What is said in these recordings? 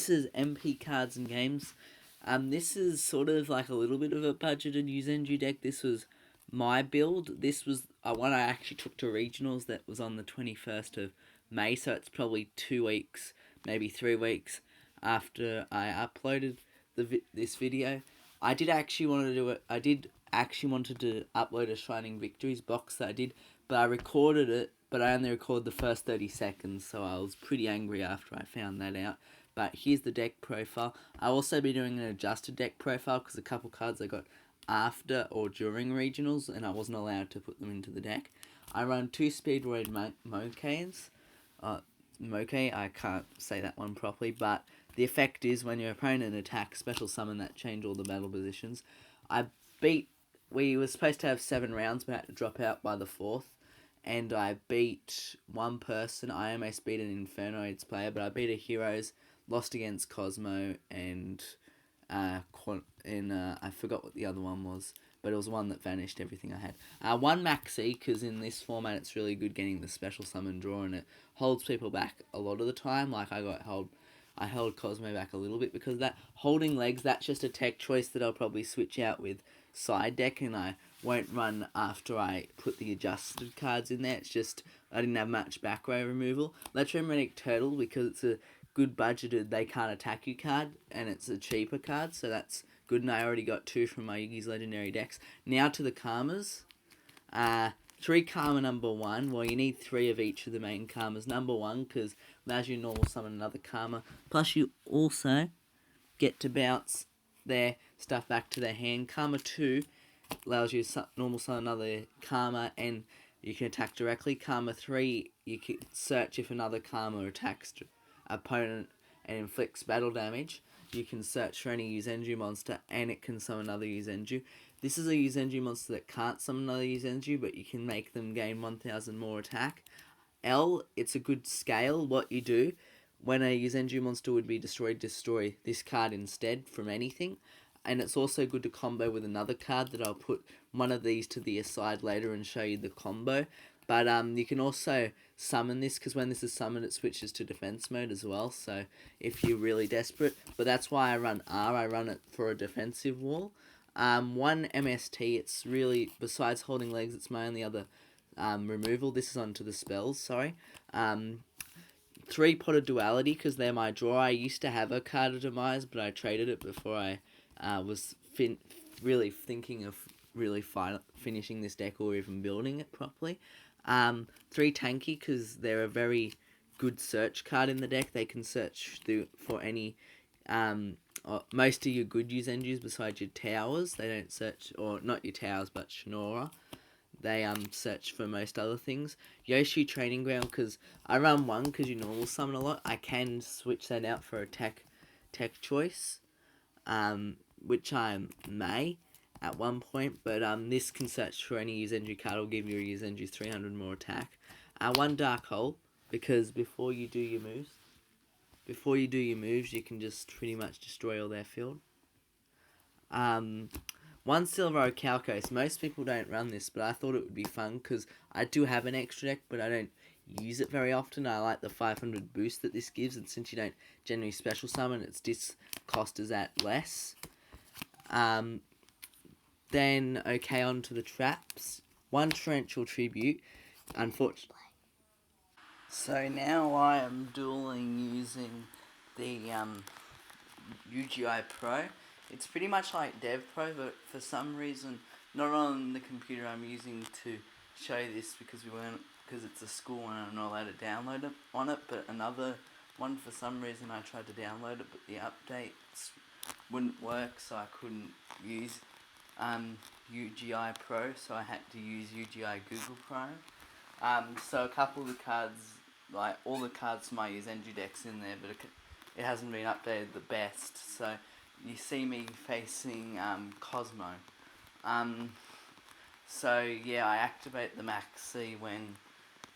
this is MP Cards and Games. This is sort of like a little bit of a budgeted Yosenju deck. This was my build. This was one I actually took to regionals that was on the 21st of May, so it's probably 2 weeks, maybe 3 weeks after I uploaded this video. I did actually want to do it. I did actually wanted to upload a Shining Victories box that I did, but I recorded it, but I only recorded the first 30 seconds, so I was pretty angry after I found that out. But here's the deck profile. I'll also be doing an adjusted deck profile because a couple cards I got after or during regionals and I wasn't allowed to put them into the deck. I run 2 Speedroid Mokanes. Moke, I can't say that one properly, but the effect is when your opponent attacks, special summon that, change all the battle positions. We were supposed to have 7 rounds, but had to drop out by the 4th. And I beat one person. I almost beat an Infernoids player, but I beat a Heroes, lost against Cosmo, and I forgot what the other one was, but it was one that vanished everything I had. One Maxi, because in this format it's really good getting the special summon draw, and it holds people back a lot of the time. Like I held Cosmo back a little bit because of that. Holding legs, that's just a tech choice that I'll probably switch out with side deck, and I won't run after I put the adjusted cards in there. It's just I didn't have much back row removal. Electromagnetic Turtle, because it's a good budgeted they can't attack you card, and it's a cheaper card, so that's good, and I already got 2 from my Yugi's Legendary decks. Now to the Karmas. 3 Karma number 1. Well, you need 3 of each of the main Karmas. Number 1, because allows you to normal summon another Karma. Plus you also get to bounce their stuff back to their hand. Karma 2 allows you to normal summon another Karma, and you can attack directly. Karma 3, you can search if another Karma attacks opponent and inflicts battle damage. You can search for any Yosenju monster, and it can summon another Yosenju. This is a Yosenju monster that can't summon another Yosenju, but you can make them gain 1000 more attack. L, it's a good scale. What you do, when a Yosenju monster would be destroyed, destroy this card instead from anything. And it's also good to combo with another card that I'll put one of these to the aside later and show you the combo. But you can also summon this, because when this is summoned it switches to defense mode as well, so if you're really desperate. But that's why I run R, I run it for a defensive wall. 1 MST, it's really, besides holding legs, it's my only other removal. This is onto the spells, sorry. 3 Pot of Duality, because they're my draw. I used to have a card of Demise, but I traded it before I was really thinking of really finishing this deck or even building it properly. 3 Tanky, because they're a very good search card in the deck. They can search for any most of your good Yosenjus besides your towers. They don't search, or not your towers, but Shinora. They search for most other things. Yoshi Training Ground, because I run 1 because you normal summon a lot. I can switch that out for a tech choice, which I may at one point, but this can search for any Yosenju card. Will give you a Yosenju 300 more attack. 1 Dark Hole, because before you do your moves, you can just pretty much destroy all their field. 1 Silver Ocalcos. Most people don't run this, but I thought it would be fun because I do have an extra deck, but I don't use it very often. I like the 500 boost that this gives, and since you don't generally special summon, its disc cost is at less. Then, okay, on to the traps. 1 Torrential Tribute, unfortunately. So now I am dueling using the yugioh Pro. It's pretty much like Dev Pro, but for some reason, not on the computer I'm using to show this because it's a school and I'm not allowed to download it on it, but another one, for some reason I tried to download it, but the updates wouldn't work, so I couldn't use yugioh Pro, so I had to use yugioh Google Chrome. So a couple of the cards, like all the cards for my Yosenju deck's in there, but it hasn't been updated the best, so you see me facing Cosmo. So yeah, I activate the Maxi when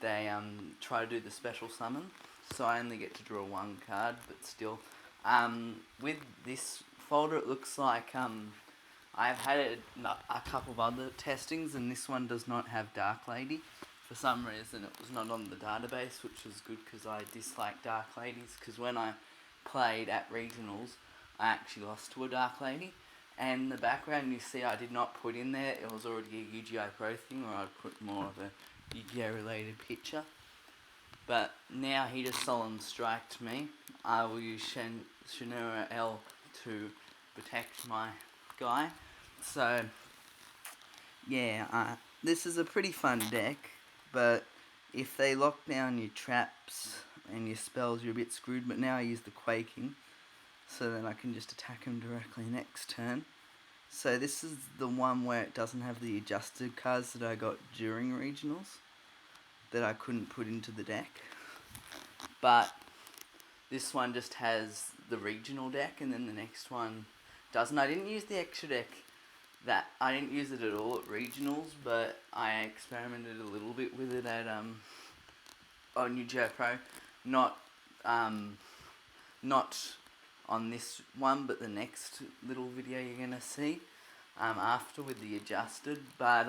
they try to do the special summon, so I only get to draw 1 card, but still. With this folder, it looks like I've had a couple of other testings, and this one does not have Dark Lady. For some reason, it was not on the database, which was good because I dislike Dark Ladies. Because when I played at regionals, I actually lost to a Dark Lady. And the background you see I did not put in there, it was already a Yu-Gi-Oh! Pro thing, or I'd put more of a Yu-Gi-Oh! Related picture. But now he just solemn striked me. I will use Shinura L to protect my guy. So, yeah, this is a pretty fun deck, but if they lock down your traps and your spells, you're a bit screwed. But now I use the Quaking, so then I can just attack him directly next turn. So this is the one where it doesn't have the adjusted cards that I got during regionals that I couldn't put into the deck. But this one just has the regional deck, and then the next one doesn't. I didn't use the extra deck. I didn't use it at all at regionals, but I experimented a little bit with it at on yugioh Pro. Not on this one, but the next little video you're gonna see after with the adjusted. But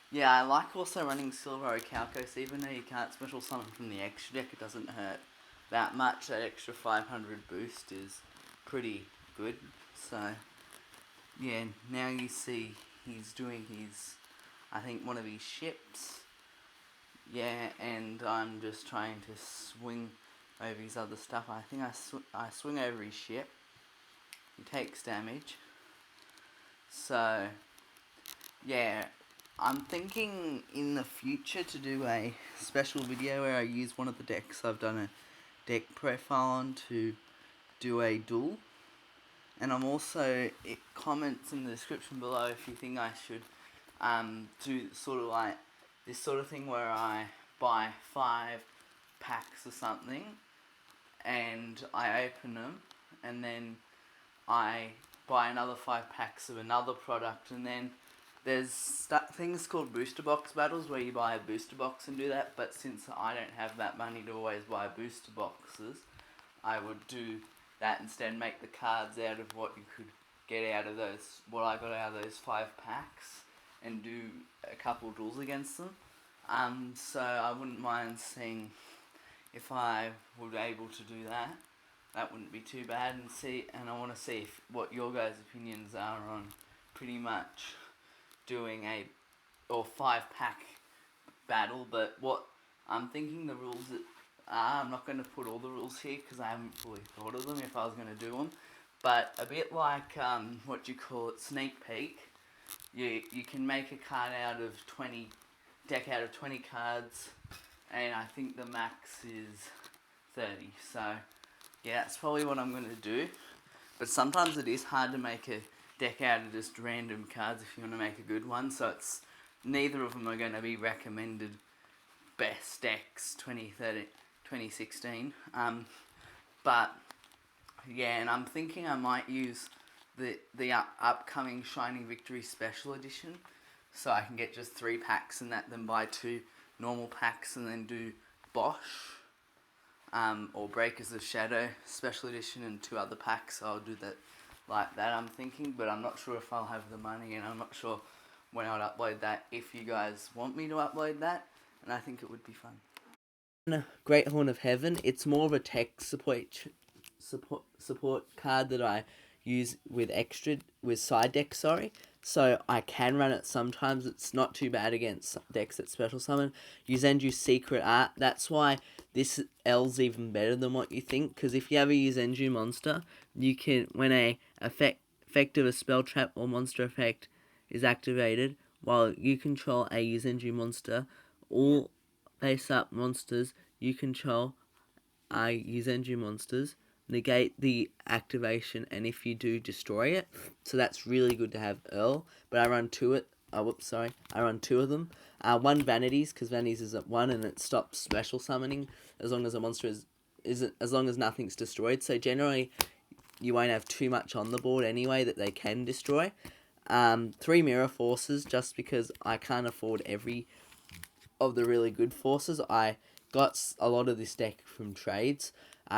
yeah, I like also running Silver Calcos, even though you can't special summon from the extra deck, it doesn't hurt that much. That extra 500 boost is pretty good. So yeah, now you see he's doing his, I think, one of his ships. Yeah, and I'm just trying to swing over his other stuff. I think I swing over his ship. He takes damage. So yeah, I'm thinking in the future to do a special video where I use one of the decks I've done a deck profile on to do a duel. And I'm also, it comments in the description below if you think I should do sort of like this sort of thing where I buy 5 packs or something and I open them, and then I buy another 5 packs of another product, and then there's things called booster box battles where you buy a booster box and do that. But since I don't have that money to always buy booster boxes, I would do that instead, make the cards out of what you could get out of those, what I got out of those 5 packs, and do a couple duels against them. So I wouldn't mind seeing if I were able to do that. That wouldn't be too bad, and I want to see what your guys' opinions are on pretty much doing a 5-pack battle. But what I'm thinking the rules that I'm not going to put all the rules here because I haven't fully thought of them if I was going to do them. But a bit like what you call it, sneak peek. You can make a card out of 20, deck out of 20 cards, and I think the max is 30. So yeah, that's probably what I'm going to do. But sometimes it is hard to make a deck out of just random cards if you want to make a good one. So it's neither of them are going to be recommended best decks 2016. But yeah, and I'm thinking I might use the upcoming Shining Victory Special Edition, so I can get just 3 packs and that, then buy 2 normal packs and then do Bosch or Breakers of Shadow Special Edition and 2 other packs. So I'll do that like that, I'm thinking, but I'm not sure if I'll have the money, and I'm not sure when I'll upload that, if you guys want me to upload that, and I think it would be fun. Great Horn of Heaven, it's more of a tech support card that I use with side decks, so I can run it sometimes. It's not too bad against decks that special summon. Yosenju Secret Art, that's why this L's even better than what you think, because if you have a Yosenju monster, you can, when a effect of a spell trap or monster effect is activated, while you control a Yosenju monster, all face-up monsters you control are Yosenju monsters, negate the activation, and if you do, destroy it. So that's really good to have Earl. But I run 2 I run 2 of them. 1 Vanities, because Vanities is at 1 and it stops special summoning as long as a monster as long as nothing's destroyed. So generally you won't have too much on the board anyway that they can destroy. 3 Mirror Forces, just because I can't afford every of the really good forces. I got a lot of this deck from trades.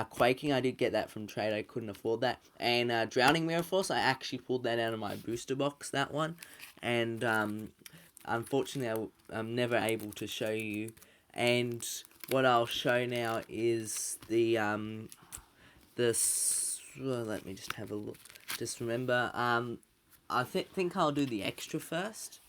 Quaking, I did get that from trade. I couldn't afford that. And Drowning Mirror Force, I actually pulled that out of my booster box, that one. And unfortunately, I'm never able to show you. And what I'll show now is the Let me just have a look. Just remember, I think I'll do the extra first.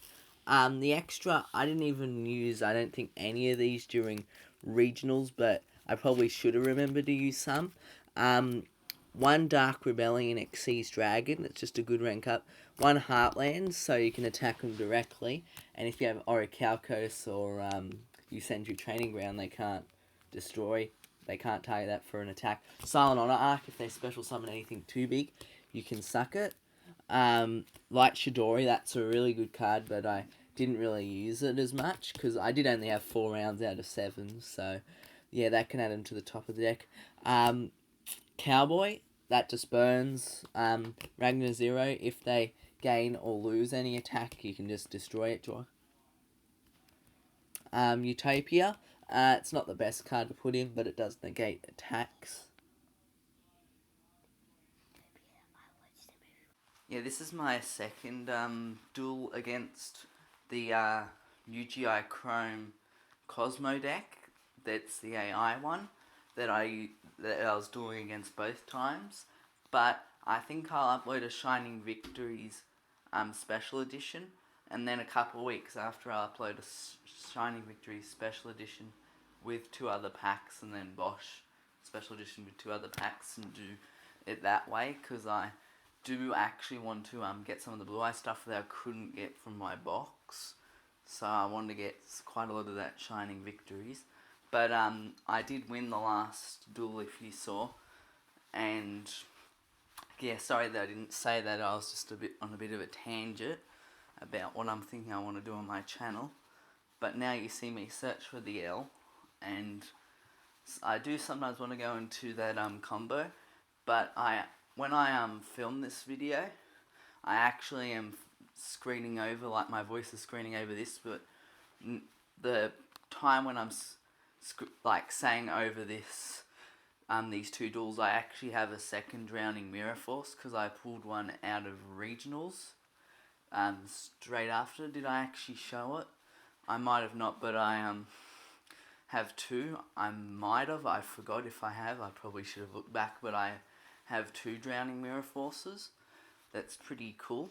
The extra, I didn't even use, I don't think, any of these during regionals, but I probably should have remembered to use some. Um, one Dark Rebellion Xyz Dragon, it's just a good rank up. One Heartlands, so you can attack them directly. And if you have Orichalcos or Yosenju Training Ground, they can't target that for an attack. Silent Honor Arc, if they special summon anything too big, you can suck it. Light Shidori, that's a really good card, but I didn't really use it as much because I did only have 4 rounds out of 7, so yeah, that can add them to the top of the deck. Cowboy, that just burns. Ragnar Zero, if they gain or lose any attack, you can just destroy it. Draw. Utopia, it's not the best card to put in, but it does negate attacks. Yeah, this is my second duel against the UGI Chrome Cosmo deck. That's the AI one that I was doing against both times. But I think I'll upload a Shining Victories special edition, and then a couple of weeks after I'll upload a Shining Victories special edition with 2 other packs, and then Bosch special edition with 2 other packs, and do it that way, because I do actually want to get some of the Blue Eye stuff that I couldn't get from my box. So I wanted to get quite a lot of that Shining Victories. But I did win the last duel, if you saw. And yeah, sorry that I didn't say that. I was just on a bit of a tangent about what I'm thinking I want to do on my channel. But now you see me search for the L, and I do sometimes want to go into that combo. But when I film this video, I actually am screening over, like my voice is screening over this, but the time when I'm saying over this, these 2 duels, I actually have a second Drowning Mirror Force, because I pulled one out of regionals straight after. Did I actually show it? I might have not, but I have 2. I might have, I forgot if I have, I probably should have looked back, but I have 2 Drowning Mirror Forces. That's pretty cool.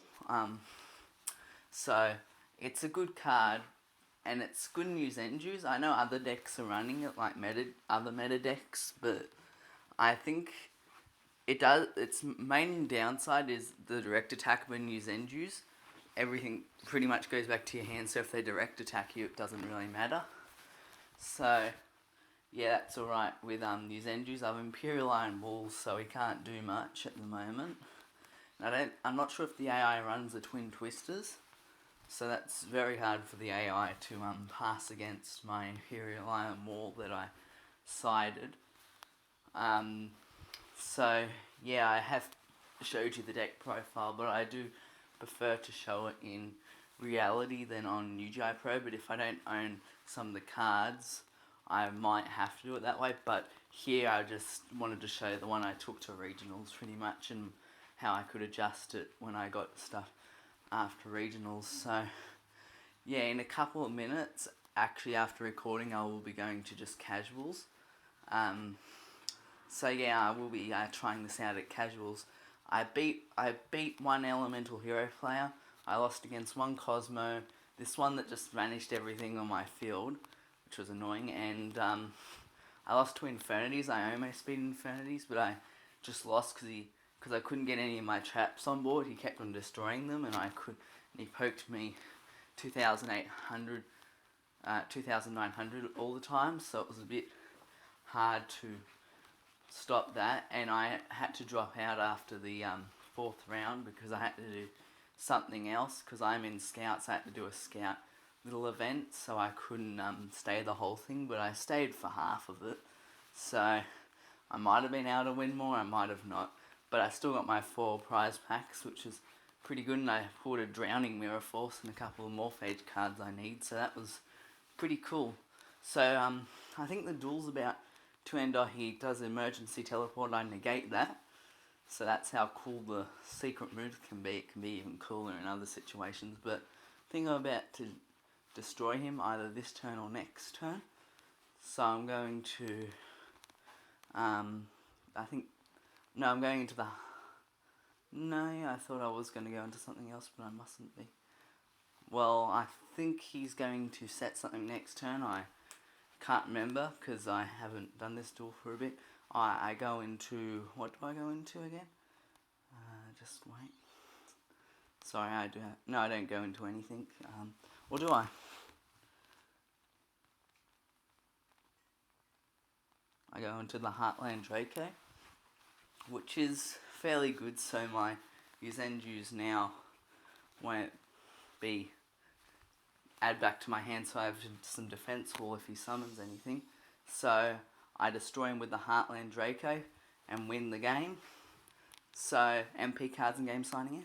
So it's a good card, and it's good in Yosenju's. I know other decks are running it, like other meta decks, but I think it does. Its main downside is the direct attack when Yosenju's. Everything pretty much goes back to your hand, so if they direct attack you, it doesn't really matter. So yeah, that's alright with Yosenju's. I have Imperial Iron Walls, so we can't do much at the moment. I'm not sure if the AI runs the Twin Twisters, so that's very hard for the AI to pass against my Imperial Iron Wall that I sided. So yeah, I have showed you the deck profile, but I do prefer to show it in reality than on UGI Pro. But if I don't own some of the cards, I might have to do it that way. But here I just wanted to show the one I took to regionals pretty much, and how I could adjust it when I got stuff after regionals. So yeah, in a couple of minutes, actually after recording, I will be going to just casuals. So yeah, I will be trying this out at casuals. I beat one elemental hero player. I lost against one Cosmo. This one that just vanished everything on my field, which was annoying. And I lost to Infernities. I almost beat Infernities, but I just lost because I couldn't get any of my traps on board. He kept on destroying them, and he poked me 2,800, 2,900 all the time, so it was a bit hard to stop that, and I had to drop out after the 4th round because I had to do something else, because I'm in Scouts. I had to do a Scout little event, so I couldn't stay the whole thing, but I stayed for half of it, so I might have been able to win more, I might have not. But I still got my 4 prize packs, which is pretty good, and I pulled a Drowning Mirror Force and a couple of Morphage cards I need, so that was pretty cool. So I think the duel's about to end off. He does emergency teleport, I negate that. So that's how cool the secret move can be. It can be even cooler in other situations, but I think I'm about to destroy him either this turn or next turn. So I'm going to, I think No, I'm going into the... No, I thought I was going to go into something else, but I mustn't be. Well, I think he's going to set something next turn. I can't remember, because I haven't done this duel for a bit. I go into... What do I go into again? Just wait. Sorry, I do have... No, I don't go into anything. Or do I? I go into the Heartland Draco, which is fairly good, so my Yosenjus now won't be add back to my hand, so I have some defense wall if he summons anything. So I destroy him with the Heartland Draco and win the game. So MP Cards and Game signing out.